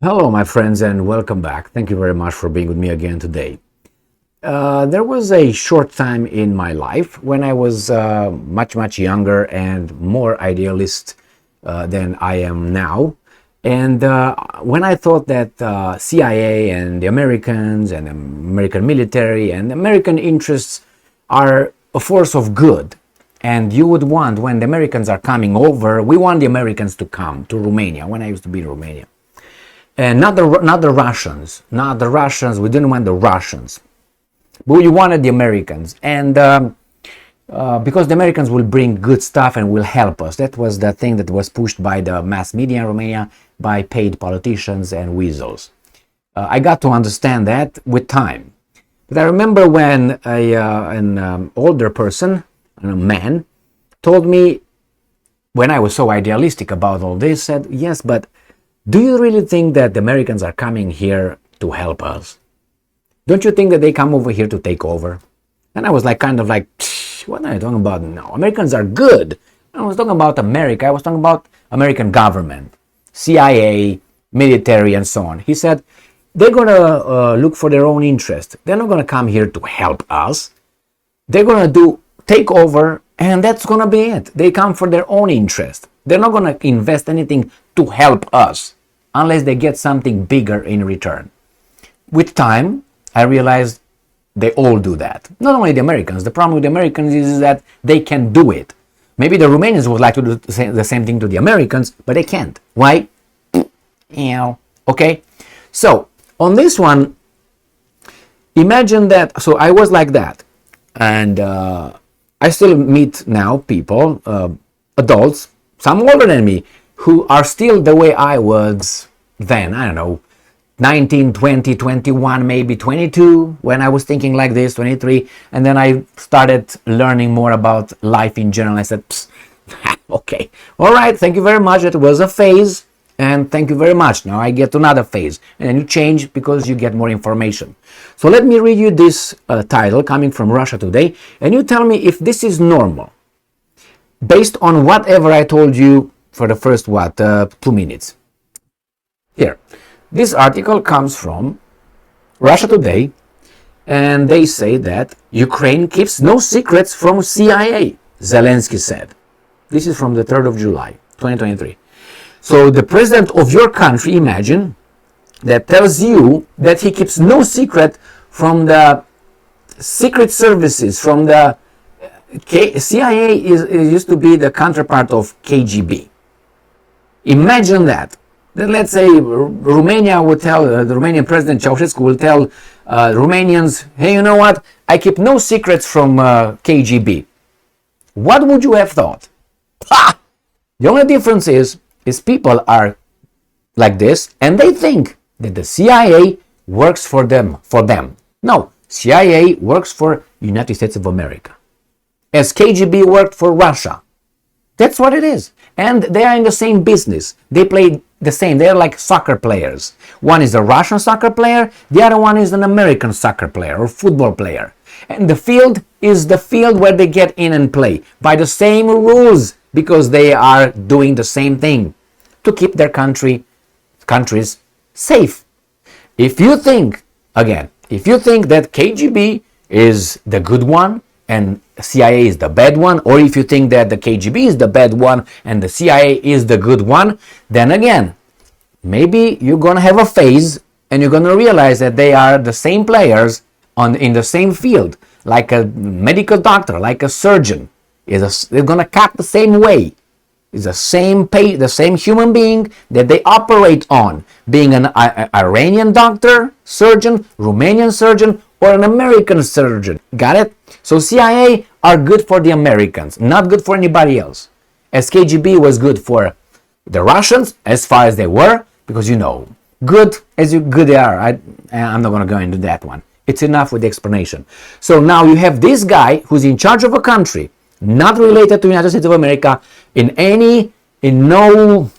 Hello, my friends, and welcome back. Thank you very much for being with me again today. There was a short time in my life when I was much younger and more idealist than I am now. And when I thought that CIA and the Americans and the American military and American interests are a force of good, and you would want, when the Americans are coming over, we want the Americans to come to Romania, when I used to be in Romania. And not the Russians, not the Russians. We didn't want the Russians, but we wanted the Americans, and because the Americans will bring good stuff and will help us. That was the thing that was pushed by the mass media in Romania, by paid politicians and weasels. I got to understand that with time, but I remember when an older person, a man, told me, when I was so idealistic about all this, said, "Yes, but do you really think that the Americans are coming here to help us? Don't you think that they come over here to take over?" And I was like, kind of like, what are you talking about? No, Americans are good. I was talking about America. I was talking about American government, CIA, military, and so on. He said, they're going to look for their own interest. They're not going to come here to help us. They're going to take over, and that's going to be it. They come for their own interest. They're not going to invest anything to help us unless they get something bigger in return. With time, I realized they all do that. Not only the Americans. The problem with the Americans is that they can do it. Maybe the Romanians would like to do the same thing to the Americans, but they can't. Why? Okay? So, on this one, imagine that. So I was like that. And I still meet now people, adults, some older than me, who are still the way I was then. I don't know, 19, 20, 21, maybe 22, when I was thinking like this, 23. And then I started learning more about life in general. I said, okay, all right, thank you very much. It was a phase, and thank you very much. Now I get to another phase. And then you change because you get more information. So let me read you this title coming from Russia Today, and you tell me if this is normal, based on whatever I told you for the first, 2 minutes. Here, this article comes from Russia Today, and they say that Ukraine keeps no secrets from CIA, Zelensky said. This is from the 3rd of July, 2023. So the president of your country, imagine, that tells you that he keeps no secret from the secret services, from the CIA used to be the counterpart of KGB. Imagine that. Then let's say Romania would tell, the Romanian president Ceausescu will tell Romanians, hey, you know what? I keep no secrets from KGB. What would you have thought? Ha! The only difference is people are like this, and they think that the CIA works for them. No, CIA works for United States of America, as KGB worked for Russia. That's what it is. And they are in the same business. They play the same. They're like soccer players. One is a Russian soccer player, the other one is an American soccer player or football player. And the field is the field where they get in and play by the same rules, because they are doing the same thing to keep their countries safe. If you think that KGB is the good one and CIA is the bad one, or if you think that the KGB is the bad one and the CIA is the good one, then again, maybe you're going to have a phase and you're going to realize that they are the same players in the same field, like a medical doctor, like a surgeon. They're going to cut the same way. It's the same human being that they operate on, being an Iranian doctor, surgeon, Romanian surgeon, or an American surgeon. Got it? So CIA are good for the Americans, not good for anybody else. As KGB was good for the Russians, as far as they were, because good they are. I'm not going to go into that one. It's enough with the explanation. So now you have this guy who's in charge of a country, not related to the United States of America, in no,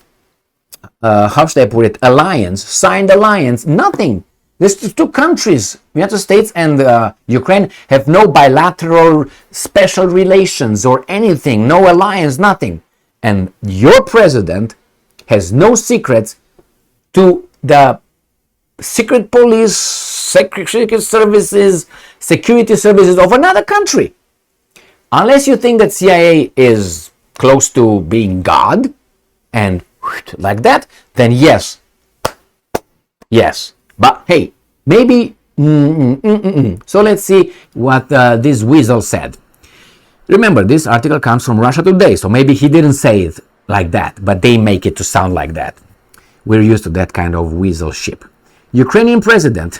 how should I put it, signed alliance, nothing. There's two countries, United States and Ukraine, have no bilateral special relations or anything, no alliance, nothing. And your president has no secrets to the secret police, secret services, security services of another country. Unless you think that CIA is close to being God and like that, then yes. But hey, maybe. So let's see what this weasel said. Remember, this article comes from Russia Today, so maybe he didn't say it like that, but they make it to sound like that. We're used to that kind of weasel ship. Ukrainian president.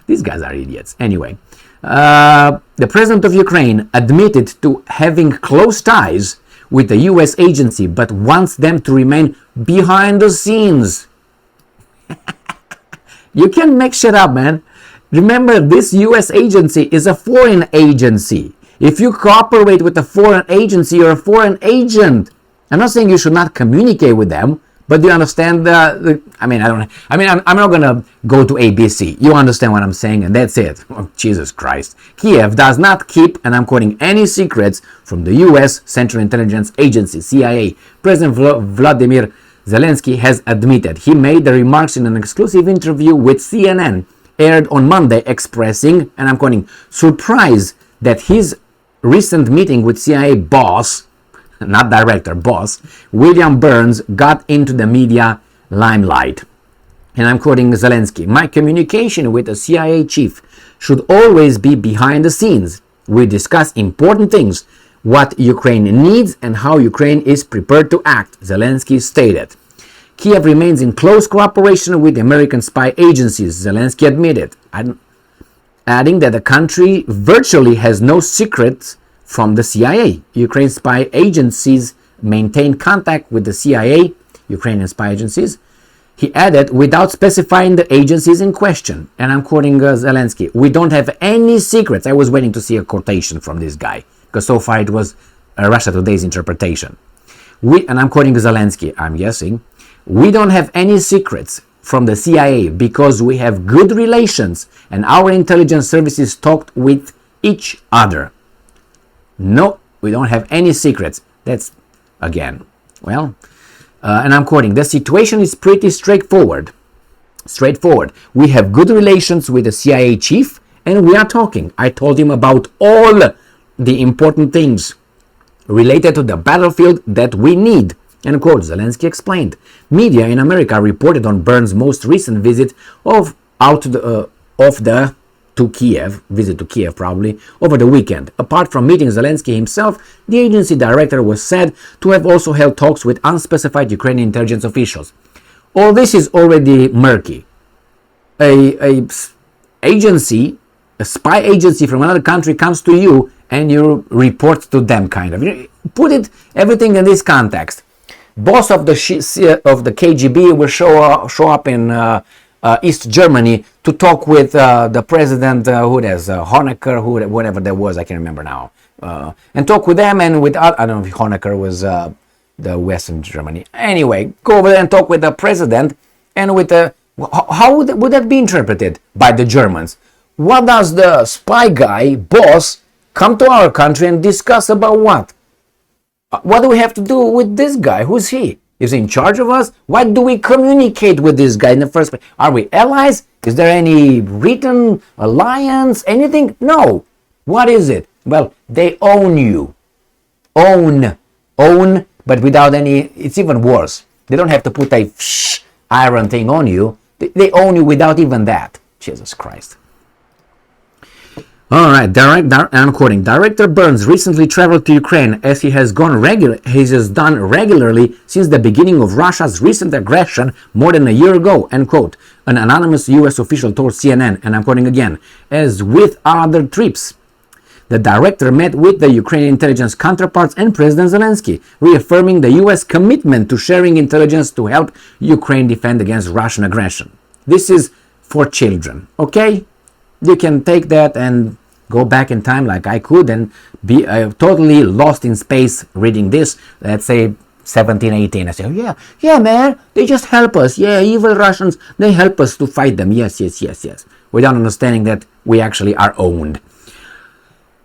These guys are idiots. Anyway, the president of Ukraine admitted to having close ties with the US agency, but wants them to remain behind the scenes. You can't make shit up, man. Remember, this US agency is a foreign agency. If you cooperate with a foreign agency, you're a foreign agent. I'm not saying you should not communicate with them, but do you understand I'm not gonna go to ABC. You understand what I'm saying, and that's it. Oh, Jesus Christ. Kiev does not keep, and I'm quoting, any secrets from the US Central Intelligence Agency, CIA. President Vladimir Zelensky has admitted. He made the remarks in an exclusive interview with CNN, aired on Monday, expressing, and I'm quoting, surprise that his recent meeting with CIA boss, not director, boss, William Burns, got into the media limelight. And I'm quoting Zelensky, my communication with the CIA chief should always be behind the scenes. We discuss important things, what Ukraine needs and how Ukraine is prepared to act, Zelensky stated. Kiev remains in close cooperation with the American spy agencies, Zelensky admitted, adding that the country virtually has no secrets from the CIA. Ukraine spy agencies maintain contact with the CIA, Ukrainian spy agencies. He added, without specifying the agencies in question, and I'm quoting Zelensky, we don't have any secrets. I was waiting to see a quotation from this guy, because so far it was Russia Today's interpretation. And I'm quoting Zelensky, I'm guessing, we don't have any secrets from the CIA because we have good relations and our intelligence services talked with each other. No, we don't have any secrets. That's, again, well, and I'm quoting, the situation is pretty straightforward. We have good relations with the CIA chief and we are talking. I told him about all the important things related to the battlefield that we need. End quote, Zelensky explained. Media in America reported on Burns' most recent visit to Kiev probably, over the weekend. Apart from meeting Zelensky himself, the agency director was said to have also held talks with unspecified Ukrainian intelligence officials. All this is already murky. A spy agency from another country comes to you and you report to them, kind of. Put everything in this context. Boss of the KGB will show up in East Germany to talk with the president, Honecker, whatever that was, I can't remember now, and talk with them and with, I don't know if Honecker was the Western Germany. Anyway, go over there and talk with the president and with the, how would that be interpreted by the Germans? What does the spy guy, boss, come to our country and discuss about what? What do we have to do with this guy? Who's he? Is he in charge of us? Why do we communicate with this guy in the first place? Are we allies? Is there any written alliance? Anything? No. What is it? Well, they own you. Own, but without any, it's even worse. They don't have to put a iron thing on you. They own you without even that. Jesus Christ. All right, I'm quoting. Director Burns recently traveled to Ukraine as he has done regularly since the beginning of Russia's recent aggression more than a year ago, end quote. An anonymous US official told CNN, and I'm quoting again, as with other trips. The director met with the Ukrainian intelligence counterparts and President Zelensky, reaffirming the US commitment to sharing intelligence to help Ukraine defend against Russian aggression. This is for children, okay? You can take that and go back in time like I could and be totally lost in space reading this, let's say 17, 18. I say, oh, yeah, man, they just help us. Yeah, evil Russians, they help us to fight them. Yes. Without understanding that we actually are owned.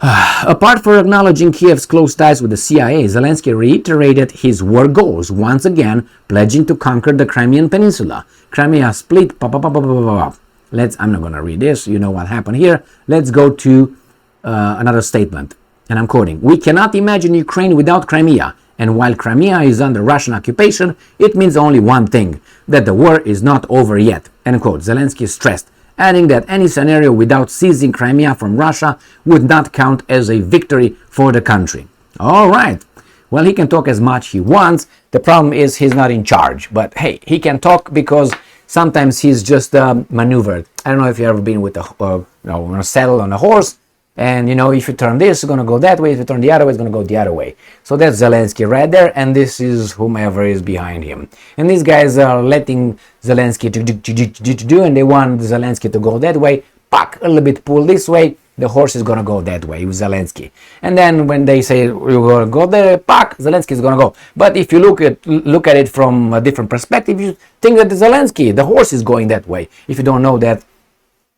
Apart from acknowledging Kiev's close ties with the CIA, Zelensky reiterated his war goals, once again pledging to conquer the Crimean Peninsula. Crimea split. I'm not going to read this. You know what happened here. Let's go to another statement. And I'm quoting, "We cannot imagine Ukraine without Crimea. And while Crimea is under Russian occupation, it means only one thing, that the war is not over yet." End quote. Zelensky stressed, adding that any scenario without seizing Crimea from Russia would not count as a victory for the country. All right. Well, he can talk as much he wants. The problem is he's not in charge. But hey, he can talk because sometimes he's just maneuvered. I don't know if you've ever been with on a saddle on a horse. And if you turn this, it's going to go that way. If you turn the other way, it's going to go the other way. So that's Zelensky right there, and this is whomever is behind him. And these guys are letting Zelensky to do, and they want Zelensky to go that way. Pack, a little bit pull this way, the horse is going to go that way with Zelensky. And then when they say you're going to go there, pack, Zelensky is going to go. But if you look at it from a different perspective, you think that Zelensky, the horse, is going that way. If you don't know that,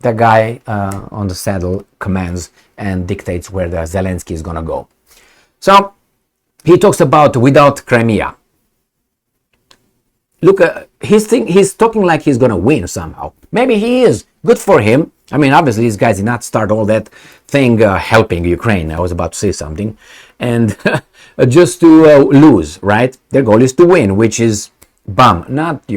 the guy on the saddle commands and dictates where the Zelensky is going to go. So he talks about without Crimea. Look, he's talking like he's going to win somehow. Maybe he is. Good for him. I mean, obviously, these guys did not start all that thing helping Ukraine. I was about to say something. And just to lose, right? Their goal is to win, which is not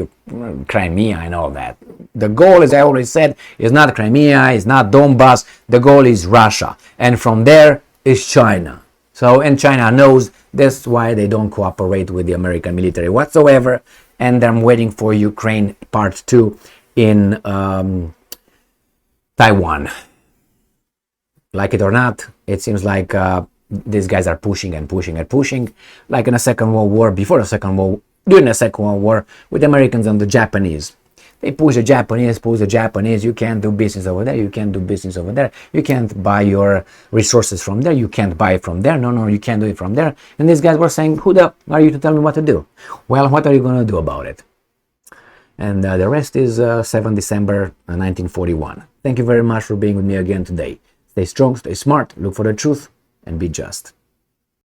Crimea and all that. The goal, as I always said, is not Crimea, is not Donbass. The goal is Russia. And from there is China. And China knows that's why they don't cooperate with the American military whatsoever. And I'm waiting for Ukraine Part 2 in Taiwan. Like it or not, it seems like these guys are pushing and pushing and pushing. Like in the Second World War, during the Second World War, with the Americans and the Japanese. They push the Japanese, you can't do business over there, you can't do business over there, you can't buy your resources from there, you can't buy it from there, no, you can't do it from there. And these guys were saying, who the are you to tell me what to do? Well, what are you going to do about it? And the rest is 7 December 1941. Thank you very much for being with me again today. Stay strong, stay smart, look for the truth, and be just.